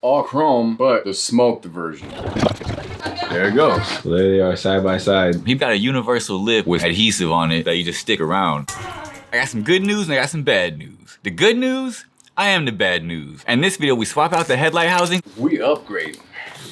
All chrome, but the smoked version. There it goes. So there they are, side by side. He's got a universal lip with adhesive on it that you just stick around. I got some good news and I got some bad news. The good news, I am the bad news. And in this video, we swap out the headlight housing. We upgrade.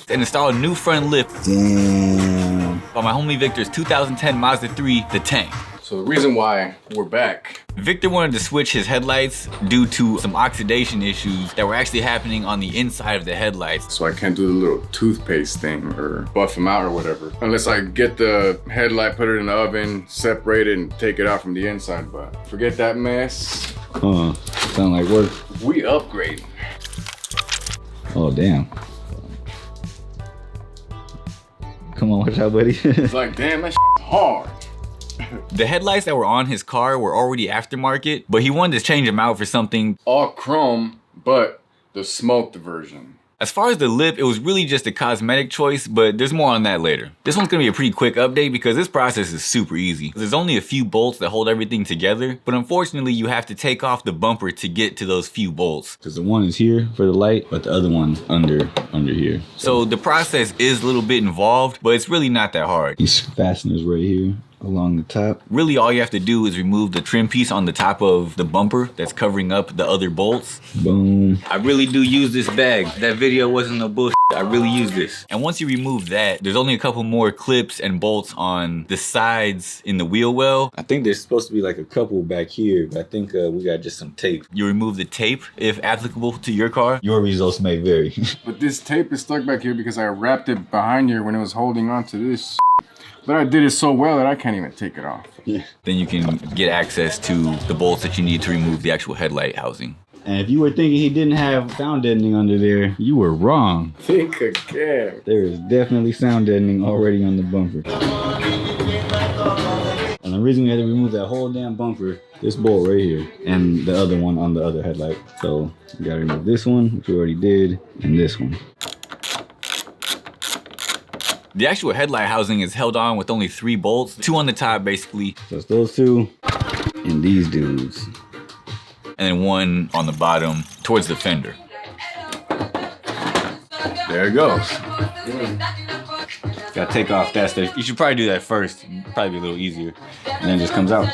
And install a new front lip. Damn. On my homie Victor's 2010 Mazda 3, the tank. So the reason why we're back. Victor wanted to switch his headlights due to some oxidation issues that were actually happening on the inside of the headlights. So I can't do the little toothpaste thing or buff them out or whatever. Unless I get the headlight, put it in the oven, separate it and take it out from the inside. But forget that mess. Sound like work. We upgrade. Oh, damn. Come on, watch out, buddy. It's like, damn, that hard. The headlights that were on his car were already aftermarket, but he wanted to change them out for something All chrome, but the smoked version. As far as the lip, it was really just a cosmetic choice, but there's more on that later. This one's gonna be a pretty quick update because this process is super easy. There's only a few bolts that hold everything together, but unfortunately you have to take off the bumper to get to those few bolts. Because the one is here for the light, but the other one's under here. So the process is a little bit involved, but it's really not that hard. These fasteners right here along the top. Really all you have to do is remove the trim piece on the top of the bumper that's covering up the other bolts. Boom. I really do use this bag. That video wasn't no bullshit. I really use this. And once you remove that, there's only a couple more clips and bolts on the sides in the wheel well. I think there's supposed to be like a couple back here, but I think we got just some tape. You remove the tape if applicable to your car. Your results may vary. But this tape is stuck back here because I wrapped it behind here when it was holding on to this. But I did it so well that I can't even take it off. Yeah. Then you can get access to the bolts that you need to remove the actual headlight housing. And if you were thinking he didn't have sound deadening under there, you were wrong. Think again. There is definitely sound deadening already on the bumper. And the reason we had to remove that whole damn bumper, this bolt right here, and the other one on the other headlight. So you gotta remove this one, which we already did, and this one. The actual headlight housing is held on with only 3 bolts, 2 on the top basically, So it's those two and these dudes. and then 1 on the bottom towards the fender. There it goes. Gotta take off that stuff. You should probably do that first, probably be a little easier. And then it just comes out.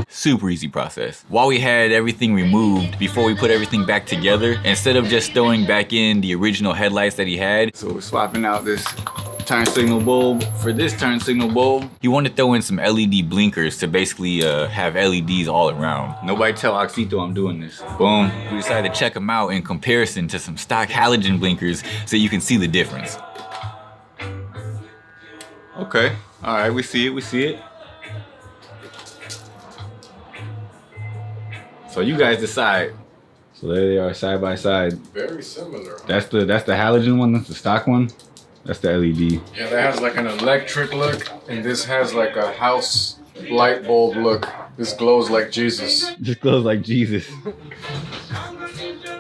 Super easy process. While we had everything removed, before we put everything back together, instead of just throwing back in the original headlights that he had, So we're swapping out this turn signal bulb. for this turn signal bulb, he wanted to throw in some LED blinkers to basically have LEDs all around. Nobody tell Oxito I'm doing this. Boom. We decided to check them out in comparison to some stock halogen blinkers so you can see the difference. Okay, all right, we see it. So you guys decide. So there they are, side by side. Very similar. That's the halogen one, that's the stock one. That's the LED. Yeah, that has like an electric look, and this has like a house light bulb look. This glows like Jesus. Just glows like Jesus.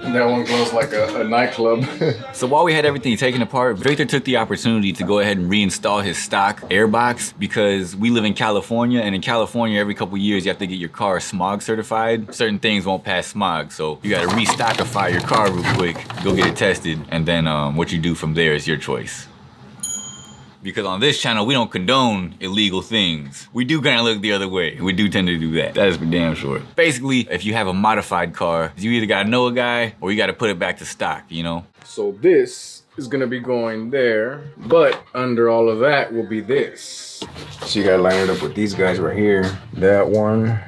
And that one glows like a nightclub. So while we had everything taken apart, Victor took the opportunity to go ahead and reinstall his stock airbox because we live in California, and in California every couple years you have to get your car smog certified. Certain things won't pass smog, so you gotta restockify your car real quick, go get it tested, and then what you do from there is your choice. Because on this channel, we don't condone illegal things. We do kind of look the other way. We do tend to do that. That is for damn sure. Basically, if you have a modified car, you either gotta know a guy or you gotta put it back to stock, you know? So this is gonna be going there, but under all of that will be this. So you gotta line it up with these guys right here. That one,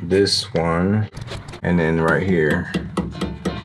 this one, and then right here.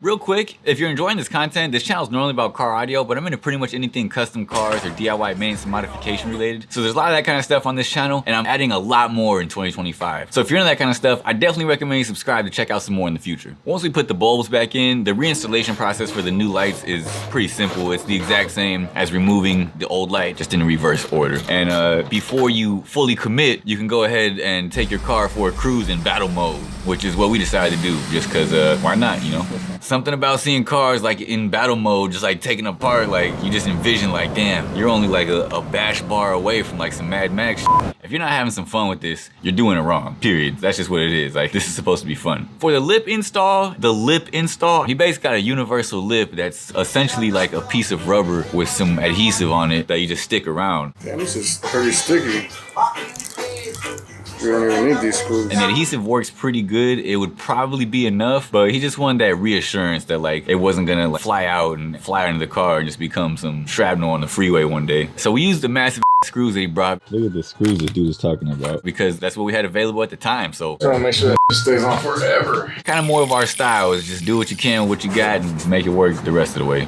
Real quick, if you're enjoying this content, this channel is normally about car audio, but I'm into pretty much anything custom cars or DIY maintenance and modification related. So there's a lot of that kind of stuff on this channel, and I'm adding a lot more in 2025. So if you're into that kind of stuff, I definitely recommend you subscribe to check out some more in the future. Once we put the bulbs back in, the reinstallation process for the new lights is pretty simple. It's the exact same as removing the old light, just in reverse order. And before you fully commit, you can go ahead and take your car for a cruise in battle mode, which is what we decided to do, just cause why not, you know? Something about seeing cars like in battle mode, just like taken apart, like you just envision like, damn, you're only like a bash bar away from like some Mad Max shit. If you're not having some fun with this, you're doing it wrong, period. That's just what it is. Like, this is supposed to be fun. For the lip install, he basically got a universal lip that's essentially like a piece of rubber with some adhesive on it that you just stick around. Damn, this is pretty sticky. You don't even need these screws. And the adhesive works pretty good. It would probably be enough, but he just wanted that reassurance that like it wasn't gonna like fly out and fly into the car and just become some shrapnel on the freeway one day. So we used the massive screws that he brought. Look at the screws this dude is talking about. Because that's what we had available at the time. So trying to make sure that stays on forever. Kind of more of our style is just do what you can with what you got and make it work the rest of the way.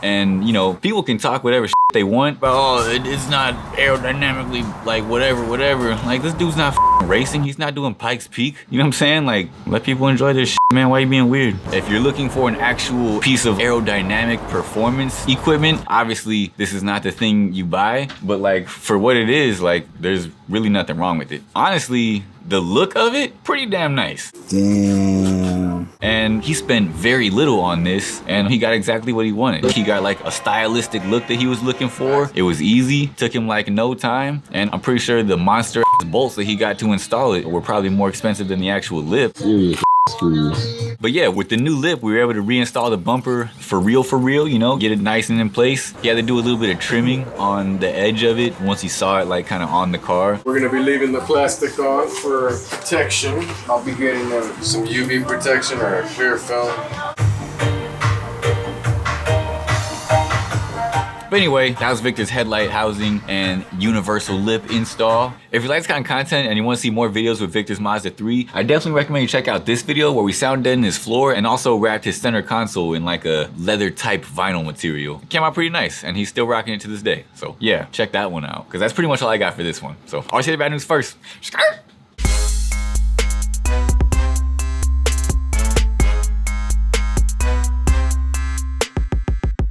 And you know, people can talk whatever shit they want, but oh, it's not aerodynamically like whatever. Like, this dude's not racing. He's not doing Pikes Peak. You know what I'm saying? Like, let people enjoy their shit, man. Why are you being weird? If you're looking for an actual piece of aerodynamic performance equipment, obviously this is not the thing you buy. But like, for what it is, like, there's really nothing wrong with it. Honestly, the look of it, pretty damn nice. Damn. And he spent very little on this, and he got exactly what he wanted. He got like a stylistic look that he was looking for. It was easy, took him like no time, and I'm pretty sure the monster bolts that he got to install it were probably more expensive than the actual lip. Serious screws. But yeah, with the new lip, we were able to reinstall the bumper for real, you know, get it nice and in place. He had to do a little bit of trimming on the edge of it once he saw it like kind of on the car. We're gonna be leaving the plastic on for protection. I'll be getting some UV protection or a clear film. But anyway, that was Victor's headlight housing and universal lip install. If you like this kind of content and you want to see more videos with Victor's Mazda 3, I definitely recommend you check out this video where we sound deadened his floor and also wrapped his center console in like a leather type vinyl material. It came out pretty nice and he's still rocking it to this day. So yeah, check that one out because that's pretty much all I got for this one. So I'll say the bad news first.